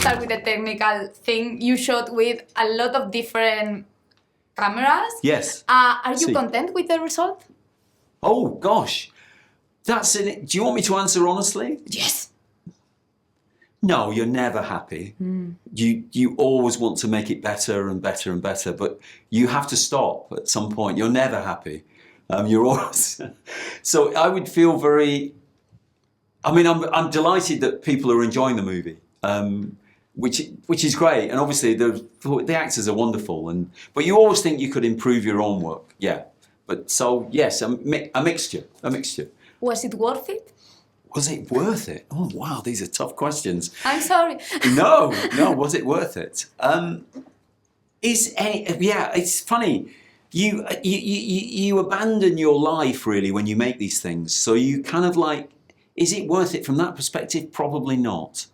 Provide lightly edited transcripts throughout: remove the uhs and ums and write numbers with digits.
start with the technical thing. You shot with a lot of different cameras. Yes. Are you content with the result? Oh gosh, that's it. Do you want me to answer honestly? Yes. No, you're never happy. You always want to make it better and better and better, but you have to stop at some point. You're never happy. You're always. So I would feel very. I mean, I'm delighted that people are enjoying the movie, which is great, and obviously the actors are wonderful, but you always think you could improve your own work. Yeah, but so yes, a mixture. Was it worth it? Was it worth it? Oh wow, these are tough questions. I'm sorry. No, was it worth it? It's funny. You abandon your life really when you make these things. So you kind of like, is it worth it from that perspective? Probably not.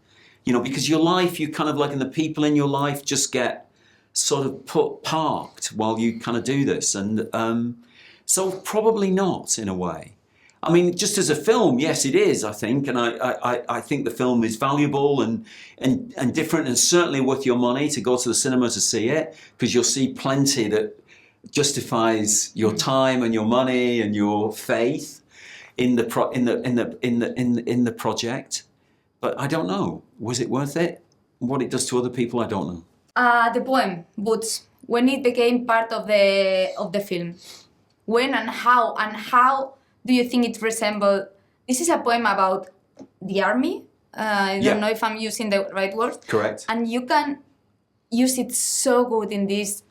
You know, because your life, you kind of like, and the people in your life just get sort of parked while you kind of do this, and so probably not in a way. I mean, just as a film, yes, it is, I think, and I think the film is valuable and different, and certainly worth your money to go to the cinema to see it, because you'll see plenty that justifies your time and your money and your faith in the project. But I don't know. Was it worth it? What it does to other people, I don't know. The poem Boots, when it became part of the film, when and how do you think it resembled? This is a poem about the army. I don't know if I'm using the right word. Correct. And you can use it so good in this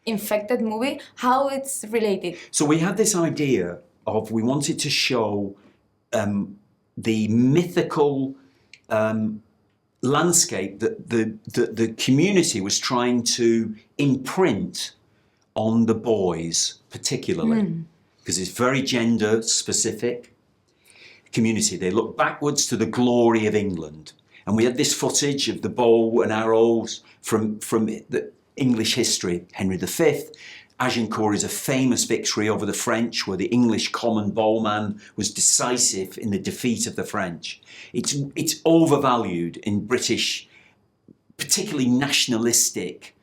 infected movie. How it's related? So we had this idea of, we wanted to show the mythical landscape that the community was trying to imprint on the boys particularly. Because it's very gender specific community. They look backwards to the glory of England. And we had this footage of the bow and arrows from the English history. Henry V, Agincourt is a famous victory over the French, where the English common bowman was decisive in the defeat of the French. It's overvalued in British, particularly nationalistic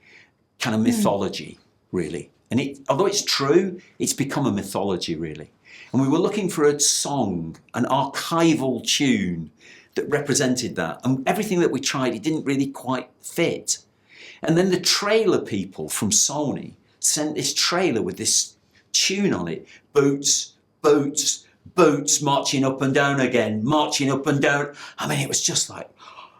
kind of mythology, really. And although it's true, it's become a mythology, really. And we were looking for a song, an archival tune that represented that. And everything that we tried, it didn't really quite fit. And then the trailer people from Sony sent this trailer with this tune on it. Boots, boots, boots, marching up and down again, marching up and down. I mean, it was just like,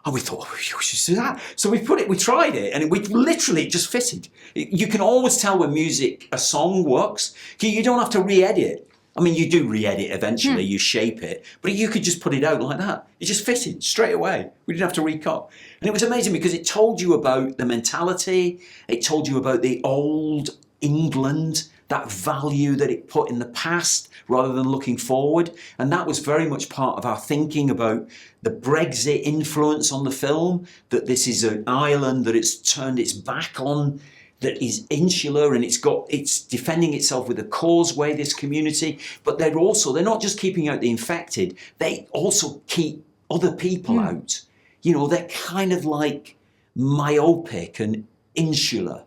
and we thought, oh, we should do that. So we tried it, and we literally just fitted. You can always tell when a song works. You don't have to re-edit. I mean, you do re-edit eventually, you shape it, but you could just put it out like that. It just fitted straight away. We didn't have to recut. And it was amazing because it told you about the mentality. It told you about the old England, that value that it put in the past rather than looking forward. And that was very much part of our thinking about the Brexit influence on the film, that this is an island that it's turned its back on, that is insular, and it's defending itself with a causeway, this community. But they're not just keeping out the infected, they also keep other people out. You know, they're kind of like myopic and insular.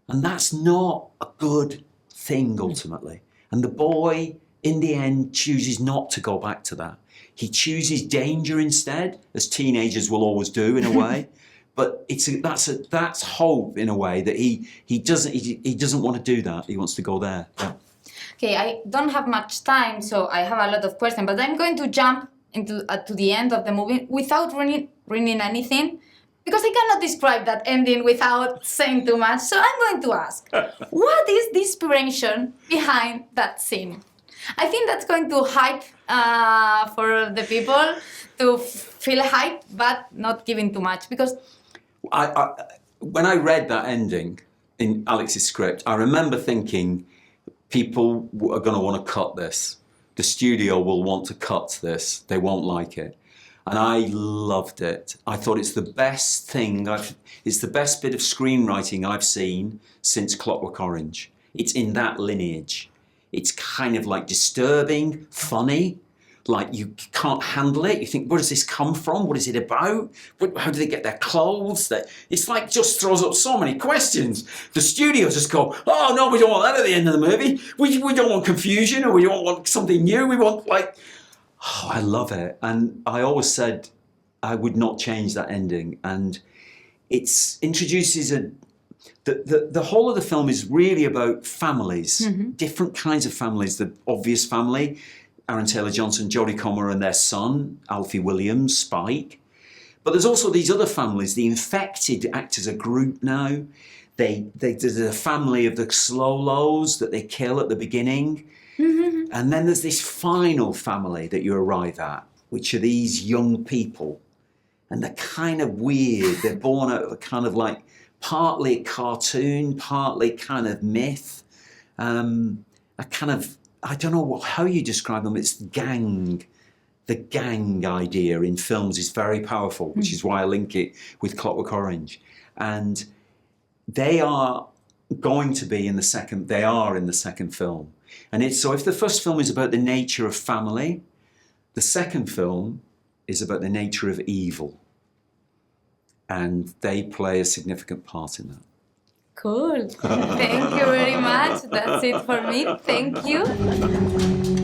And that's not a good thing, ultimately. And the boy, in the end, chooses not to go back to that. He chooses danger instead, as teenagers will always do in a way. But that's hope in a way, that he doesn't want to do that. He wants to go there. Yeah. Okay, I don't have much time, so I have a lot of questions. But I'm going to jump into to the end of the movie without ruining anything, because I cannot describe that ending without saying too much. So I'm going to ask, what is the inspiration behind that scene? I think that's going to hype for the people to feel hype, but not giving too much, because when I read that ending in Alex's script, I remember thinking people are going to want to cut this. The studio will want to cut this. They won't like it. And I loved it. I thought it's the best thing. It's the best bit of screenwriting I've seen since Clockwork Orange. It's in that lineage. It's kind of like disturbing, funny, like you can't handle it. You think, where does this come from? What is it about? How do they get their clothes? It's like just throws up so many questions. The studios just go, oh no, we don't want that at the end of the movie. We don't want confusion, or we don't want something new. We want oh, I love it. And I always said I would not change that ending. And it introduces the whole of the film is really about families, different kinds of families. The obvious family, Aaron Taylor-Johnson, Jodie Comer and their son, Alfie Williams, Spike. But there's also these other families. The infected act as a group now. There's a family of the Slow-Lows that they kill at the beginning. And then there's this final family that you arrive at, which are these young people. And they're kind of weird. They're born out of a kind of like partly cartoon, partly kind of myth. A kind of, I don't know how you describe them. It's gang. The gang idea in films is very powerful, which is why I link it with Clockwork Orange. And they are going to be in the second film. And so if the first film is about the nature of family, the second film is about the nature of evil. And they play a significant part in that. Cool. Thank you very much. That's it for me. Thank you.